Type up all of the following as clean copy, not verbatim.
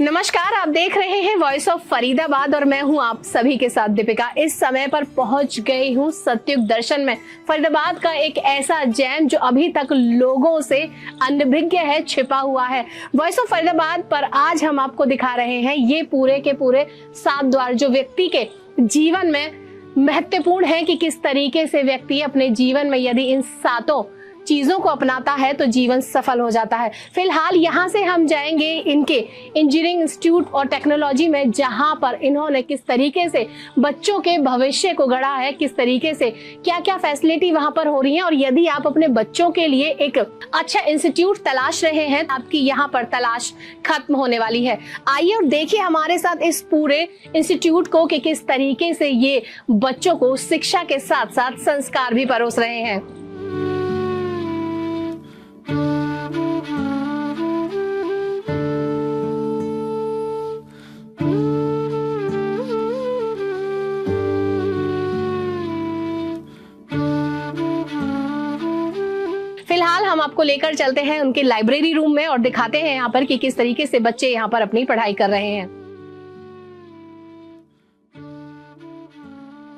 नमस्कार, आप देख रहे हैं वॉइस ऑफ फरीदाबाद और मैं हूं आप सभी के साथ दीपिका। इस समय पर पहुंच गई हूं सतयुग दर्शन में। फरीदाबाद का एक ऐसा जैम जो अभी तक लोगों से अनभिज्ञ है, छिपा हुआ है। वॉइस ऑफ फरीदाबाद पर आज हम आपको दिखा रहे हैं ये पूरे के पूरे 7 द्वार जो व्यक्ति के जीवन में महत्वपूर्ण है कि किस तरीके से व्यक्ति अपने जीवन में यदि इन 7 चीजों को अपनाता है तो जीवन सफल हो जाता है। फिलहाल यहाँ से हम जाएंगे इनके इंजीनियरिंग इंस्टीट्यूट और टेक्नोलॉजी में, जहाँ पर इन्होंने किस तरीके से बच्चों के भविष्य को गढ़ा है, किस तरीके से क्या क्या फैसिलिटी वहां पर हो रही है। और यदि आप अपने बच्चों के लिए एक अच्छा इंस्टीट्यूट तलाश रहे हैं, आपकी यहाँ पर तलाश खत्म होने वाली है। आइए और देखिए हमारे साथ इस पूरे इंस्टीट्यूट को कि किस तरीके से ये बच्चों को शिक्षा के साथ साथ संस्कार भी परोस रहे हैं। फिलहाल हम आपको लेकर चलते हैं उनके लाइब्रेरी रूम में और दिखाते हैं यहाँ पर कि किस तरीके से बच्चे यहाँ पर अपनी पढ़ाई कर रहे हैं।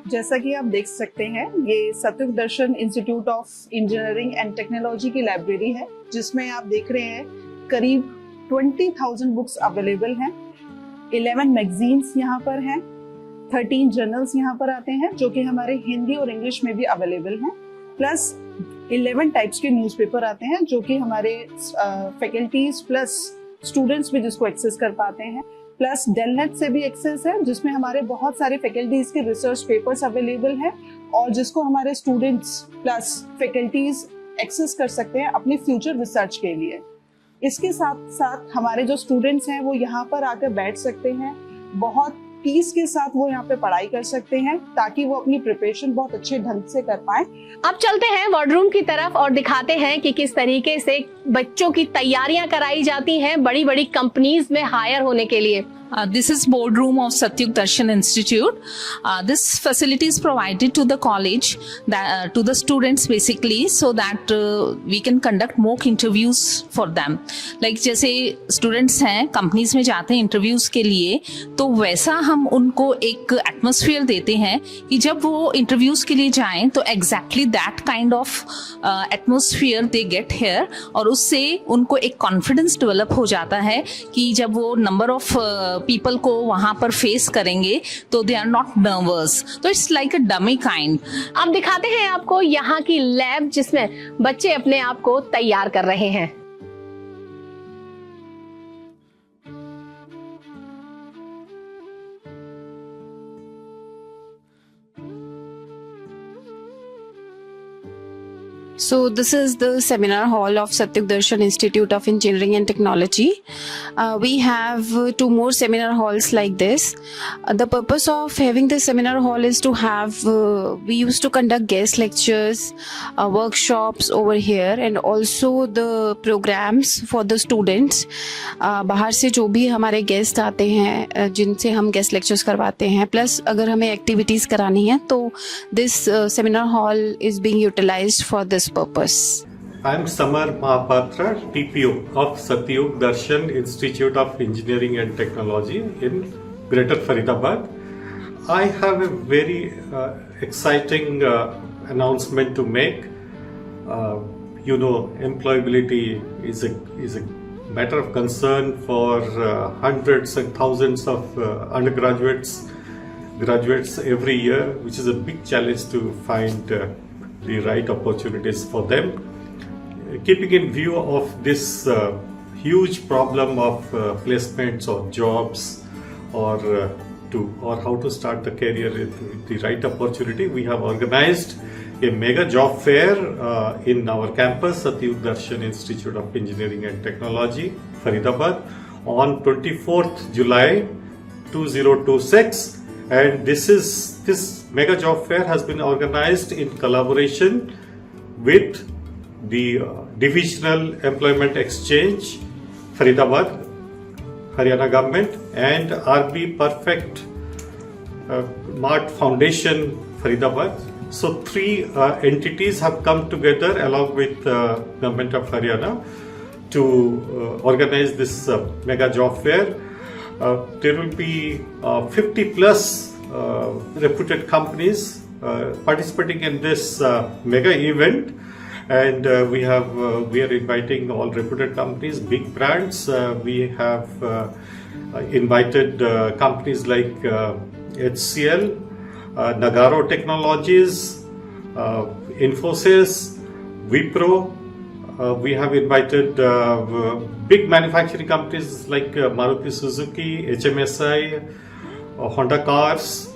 जैसा कि आप देख सकते हैं, ये Satyug Darshan institute of engineering and technology की लाइब्रेरी है, जिसमें आप देख रहे हैं करीब 20,000 बुक्स अवेलेबल हैं। 11 मैगजीन्स यहाँ पर हैं, 13 जर्नल्स यहाँ पर आते हैं जो कि हमारे हिंदी और इंग्लिश में भी अवेलेबल हैं, प्लस 11 टाइप्स के न्यूज़पेपर आते हैं जो कि हमारे फैकल्टीज प्लस स्टूडेंट्स भी जिसको एक्सेस कर पाते हैं। प्लस डेलनेट से भी एक्सेस है जिसमें हमारे बहुत सारे फैकल्टीज के रिसर्च पेपर्स अवेलेबल हैं और जिसको हमारे स्टूडेंट्स प्लस फैकल्टीज एक्सेस कर सकते हैं अपने फ्यूचर रिसर्च के लिए। इसके साथ साथ हमारे जो स्टूडेंट्स हैं वो यहाँ पर आकर बैठ सकते हैं, बहुत पीस के साथ वो यहाँ पे पढ़ाई कर सकते हैं ताकि वो अपनी प्रिपरेशन बहुत अच्छे ढंग से कर पाए। अब चलते हैं वार्डरूम की तरफ और दिखाते हैं कि किस तरीके से बच्चों की तैयारियां कराई जाती हैं बड़ी बड़ी कंपनीज में हायर होने के लिए। This is boardroom of Satyug Darshan Institute. This facility is provided to the college, to the students basically, so that we can conduct mock interviews for them. Like जैसे students हैं companies में जाते हैं interviews के लिए, तो वैसा हम उनको एक atmosphere देते हैं कि जब वो interviews के लिए जाएं तो exactly that kind of atmosphere they get here, और उससे उनको एक confidence develop हो जाता है कि जब वो number of पीपल को वहां पर फेस करेंगे तो दे आर नॉट नर्वस, तो it's like a dummy kind. अब दिखाते हैं आपको यहाँ की लैब जिसमें बच्चे अपने आप को तैयार कर रहे हैं। So this is the seminar hall of Satyug Darshan Institute of Engineering and Technology. We have 2 more seminar halls like this. The purpose of having this seminar hall is to have, we used to conduct guest lectures, workshops over here, and also the programs for the students. बाहर से जो भी हमारे guest आते हैं जिनसे हम guest lectures करवाते हैं, प्लस अगर हमें एक्टिविटीज करानी है तो this seminar hall is being utilized for this purpose. I am Samar Mahapatra, TPO of Satyug Darshan Institute of Engineering and Technology in Greater Faridabad. I have a very exciting announcement to make. Employability is a matter of concern for hundreds and thousands of graduates every year, which is a big challenge to find the right opportunities for them. Keeping in view of this huge problem of placements or jobs or how to start the career with the right opportunity, we have organized a mega job fair in our campus, Satyug Darshan Institute of Engineering and Technology, Faridabad, on 24th July 2026. And this mega job fair has been organized in collaboration with the Divisional Employment Exchange, Faridabad, Haryana government, and RB Perfect Mart Foundation, Faridabad. So 3 entities have come together along with government of Haryana to organize this mega job fair. There will be 50 plus reputed companies participating in this mega event, and we are inviting all reputed companies, big brands. We have invited companies like HCL, Nagarro Technologies, Infosys, Wipro. We have invited big manufacturing companies like Maruti Suzuki, HMSI, Honda Cars,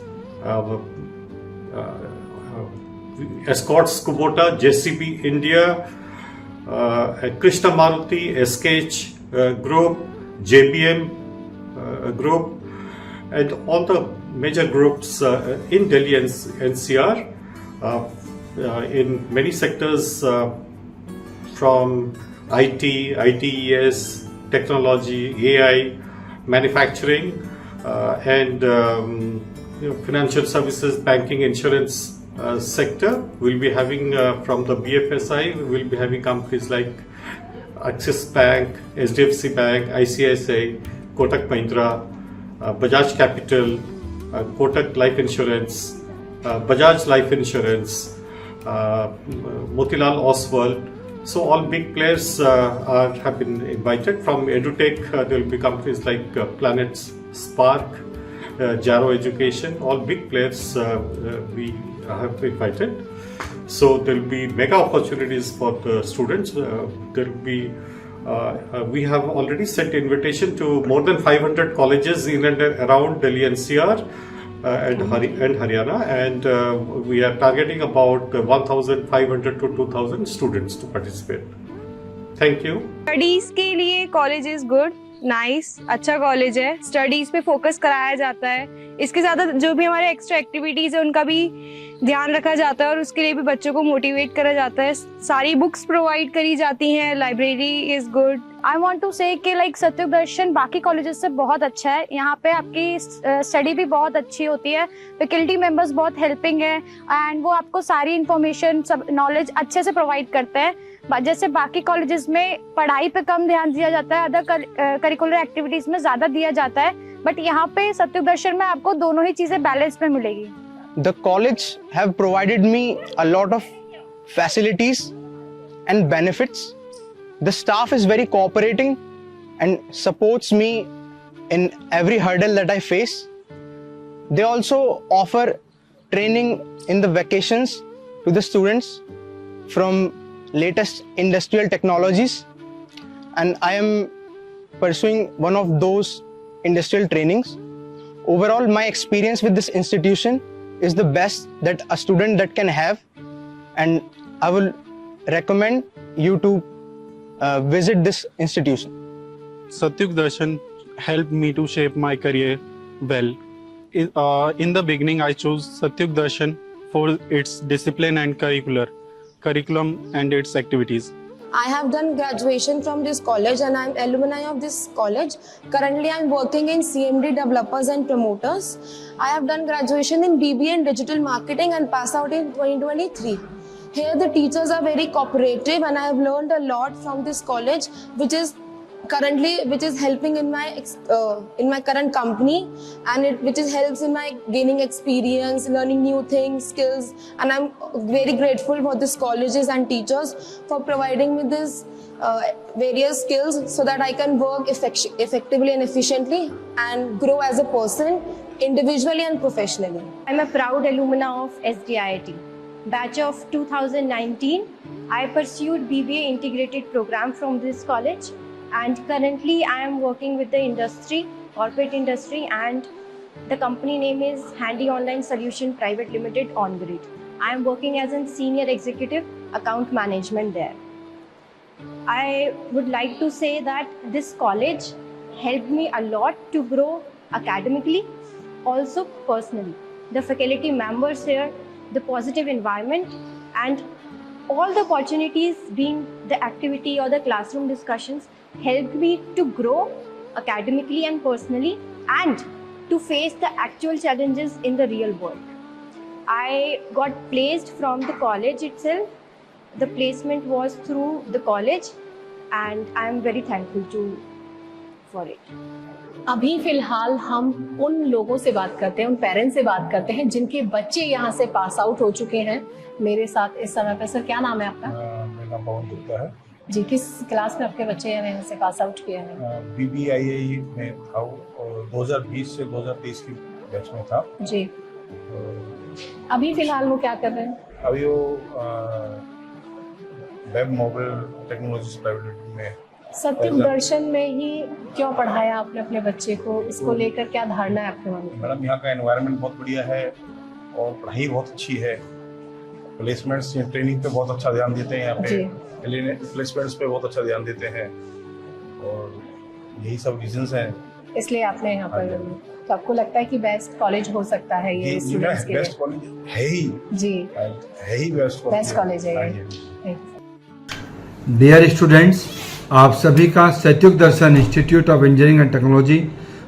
Escorts Kubota, JCB India, Krishna Maruti, SKH Group, JBM Group, and all the major groups in Delhi and NCR in many sectors from IT, ITES, technology, AI, manufacturing, and financial services, banking, insurance sector. We'll be having from the BFSI, we'll be having companies like Axis Bank, HDFC Bank, ICICI, Kotak Mahindra, Bajaj Capital, Kotak Life Insurance, Bajaj Life Insurance, Motilal Oswal. So all big players have been invited. From EduTech, there will be companies like Planet Spark, Jaro Education. All big players we have invited. So there will be mega opportunities for the students. There will be we have already sent invitation to more than 500 colleges in and around Delhi NCR and Haryana, and we are targeting about 1,500 to 2,000 students to participate. Thank you. Studies के लिए college is good, nice, अच्छा college है. Studies पे focus कराया जाता है. इसके साथ जो भी हमारे एक्स्ट्रा एक्टिविटीज है उनका भी ध्यान रखा जाता है और उसके लिए भी बच्चों को मोटिवेट करा जाता है. सारी बुक्स प्रोवाइड करी जाती हैं. Library is good. I want to say कि लाइक सत्युग दर्शन बाकी कॉलेजेस से बहुत अच्छा है. यहाँ पे आपकी स्टडी भी बहुत अच्छी होती है. फैकल्टी मेंबर्स बहुत हेल्पिंग है एंड वो आपको सारी इंफॉर्मेशन, सब नॉलेज अच्छे से प्रोवाइड करते हैं. जैसे बाकी कॉलेजेस में पढ़ाई पे कम ध्यान दिया जाता है, अदर करिकुलर एक्टिविटीज में ज्यादा दिया जाता है, बट यहाँ पे सत्युग दर्शन में आपको दोनों ही चीजें बैलेंस में मिलेगी. The college have provided me a lot of facilities and benefits. The staff is very cooperating and supports me in every hurdle that I face. They also offer training in the vacations to the students from latest industrial technologies, and I am pursuing one of those industrial trainings. Overall, my experience with this institution is the best that a student that can have, and I will recommend you to visit this institution. Satyug Darshan helped me to shape my career well. In the beginning, I chose Satyug Darshan for its discipline and curriculum and its activities. I have done graduation from this college and I am alumni of this college. Currently, I am working in CMD developers and promoters. I have done graduation in BBA in digital marketing and passed out in 2023. Here, the teachers are very cooperative and I have learned a lot from this college, which is helping in my current company, and which helps in my gaining experience, learning new things, skills, and I'm very grateful for these colleges and teachers for providing me this various skills so that I can work effectively and efficiently and grow as a person individually and professionally. I'm a proud alumna of SDIIT. Batch of 2019, I pursued BBA integrated program from this college, and currently I am working with the industry, corporate industry, and the company name is Handy Online Solution Private Limited on Grid. I am working as a senior executive account management there. I would like to say that this college helped me a lot to grow academically, also personally. The faculty members here, the positive environment, and all the opportunities being the activity or the classroom discussions helped me to grow academically and personally and to face the actual challenges in the real world. I got placed from the college itself. The placement was through the college and I am very thankful for it. अभी फिलहाल हम उन लोगों से बात करते हैं, उन पेरेंट्स से बात करते हैं जिनके बच्चे यहाँ से पास आउट हो चुके हैं। मेरे साथ इस समय पर सर, क्या नाम है आपका? मेरा नाम पवन गुप्ता है जी। किस क्लास में आपके बच्चे यहाँ से पास आउट किए हैं? BBIAE में था और 2020 से 2023 की बैच में था जी। अभी फिलहाल वो क्या कर रहे हैं? अभी वो web mobile technology private limited में। सत्युग दर्शन में ही क्यों पढ़ाया आपने अपने बच्चे को? इसको लेकर क्या धारणा है आपके मन में? मैडम, यहाँ का एनवायरनमेंट बहुत बढ़िया है और पढ़ाई बहुत अच्छी है। प्लेसमेंट्स ट्रेनिंग पे बहुत अच्छा ध्यान देते हैं यहाँ पे, प्लेसमेंट्स पे बहुत अच्छा ध्यान देते हैं और यही सब रीजंस हैं इसलिए आपने यहाँ पर। तो आपको लगता है कि बेस्ट कॉलेज हो सकता है ये स्टूडेंट्स के लिए? बेस्ट कॉलेज है ही जी, है ही बेस्ट कॉलेज है ये। डियर स्टूडेंट्स, आप सभी का Satyug Darshan institute of engineering and technology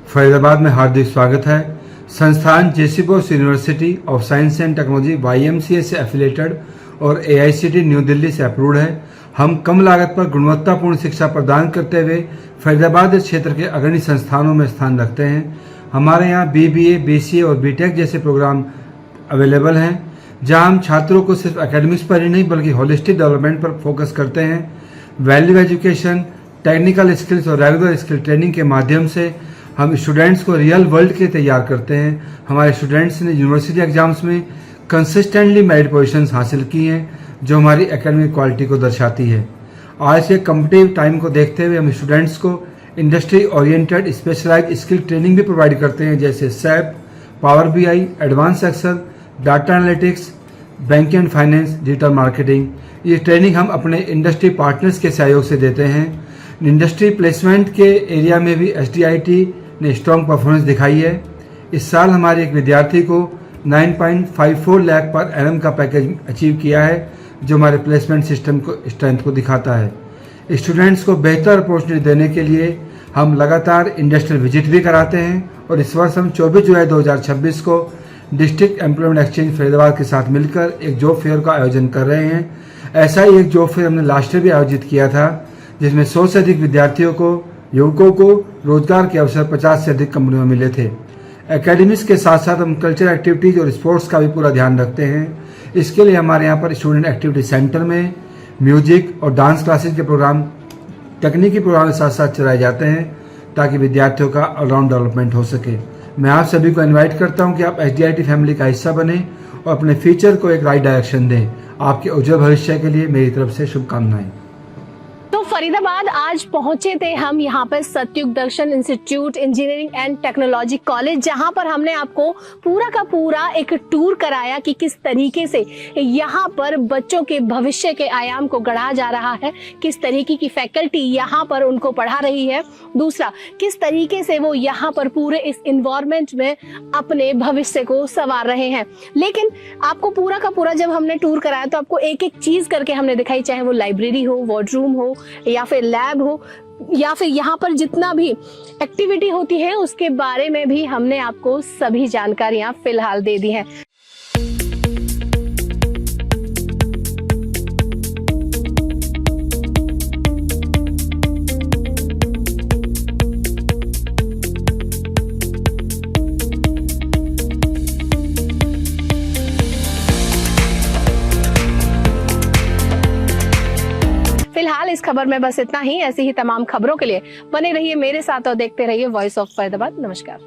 Faridabad में हार्दिक स्वागत है। संस्थान J C Bose university of science and technology YMCA से एफिलेटेड और AICTE न्यू दिल्ली से अप्रूव्ड है। हम कम लागत पर गुणवत्तापूर्ण शिक्षा प्रदान करते हुए फरीदाबाद क्षेत्र के अग्रणी संस्थानों में स्थान रखते हैं। हमारे यहाँ BBA, BCA और BTech जैसे प्रोग्राम अवेलेबल हैं, जहाँ हम छात्रों को सिर्फ एकेडमिक्स पर ही नहीं बल्कि होलिस्टिक डेवलपमेंट पर फोकस करते हैं। वैल्यू एजुकेशन, टेक्निकल स्किल्स और रेगुलर स्किल ट्रेनिंग के माध्यम से हम स्टूडेंट्स को रियल वर्ल्ड के तैयार करते हैं। हमारे स्टूडेंट्स ने यूनिवर्सिटी एग्जाम्स में कंसिस्टेंटली मेरिट पोजीशंस हासिल की हैं, जो हमारी एकेडमिक क्वालिटी को दर्शाती है। आज के कम्पिटिटिव टाइम को देखते हुए हम स्टूडेंट्स को industry oriented specialized skill training भी प्रोवाइड करते हैं, जैसे SAP, power BI, advance excel, data analytics, banking and finance, digital marketing. ये ट्रेनिंग हम अपने इंडस्ट्री पार्टनर्स के सहयोग से देते हैं। इंडस्ट्री प्लेसमेंट के एरिया में भी SDIT ने स्ट्रॉन्ग परफॉर्मेंस दिखाई है। इस साल हमारे एक विद्यार्थी को 9.54 लाख पर एनम का पैकेज अचीव किया है, जो हमारे प्लेसमेंट सिस्टम को स्ट्रेंथ को दिखाता है। स्टूडेंट्स को बेहतर अपॉर्चुनिटी देने के लिए हम लगातार इंडस्ट्रियल विजिट भी कराते हैं और इस वर्ष हम 24 जुलाई 2026 को डिस्ट्रिक्ट एम्प्लॉयमेंट एक्सचेंज फरीदाबाद के साथ मिलकर एक जॉब फेयर का आयोजन कर रहे हैं। ऐसा ही एक जॉब फेयर हमने लास्ट ईयर भी आयोजित किया था, जिसमें 100 से अधिक विद्यार्थियों को, युवकों को रोजगार के अवसर 50 से अधिक कंपनियों में मिले थे। एकेडमिक्स के साथ साथ हम कल्चरल एक्टिविटीज और स्पोर्ट्स का भी पूरा ध्यान रखते हैं। इसके लिए हमारे यहाँ पर स्टूडेंट एक्टिविटी सेंटर में म्यूजिक और डांस क्लासेस के प्रोग्राम, तकनीकी प्रोग्राम के साथ साथ चलाए जाते हैं, ताकि विद्यार्थियों का ऑलराउंड डेवलपमेंट हो सके। मैं आप सभी को इनवाइट करता हूं कि आप SDIT फैमिली का हिस्सा बने और अपने फ्यूचर को एक राइट डायरेक्शन दें। आपके उज्जवल भविष्य के लिए मेरी तरफ से शुभकामनाएं। तो फरीदाबाद आज पहुंचे थे हम यहाँ पर Satyug Darshan institute engineering and technology college, जहाँ पर हमने आपको पूरा का पूरा एक टूर कराया कि किस तरीके से यहाँ पर बच्चों के भविष्य के आयाम को गढ़ा जा रहा है, किस तरीके की फैकल्टी यहाँ पर उनको पढ़ा रही है, दूसरा किस तरीके से वो यहाँ पर पूरे इस इन्वायरमेंट में अपने भविष्य को संवार रहे हैं। लेकिन आपको पूरा का पूरा जब हमने टूर कराया तो आपको एक एक चीज करके हमने दिखाई, चाहे वो लाइब्रेरी हो, वार्डरूम हो या फिर लैब हो या फिर यहाँ पर जितना भी एक्टिविटी होती है उसके बारे में भी हमने आपको सभी जानकारियां फिलहाल दे दी हैं। फिलहाल इस खबर में बस इतना ही। ऐसी ही तमाम खबरों के लिए बने रहिए मेरे साथ और देखते रहिए वॉइस ऑफ फरीदाबाद। नमस्कार।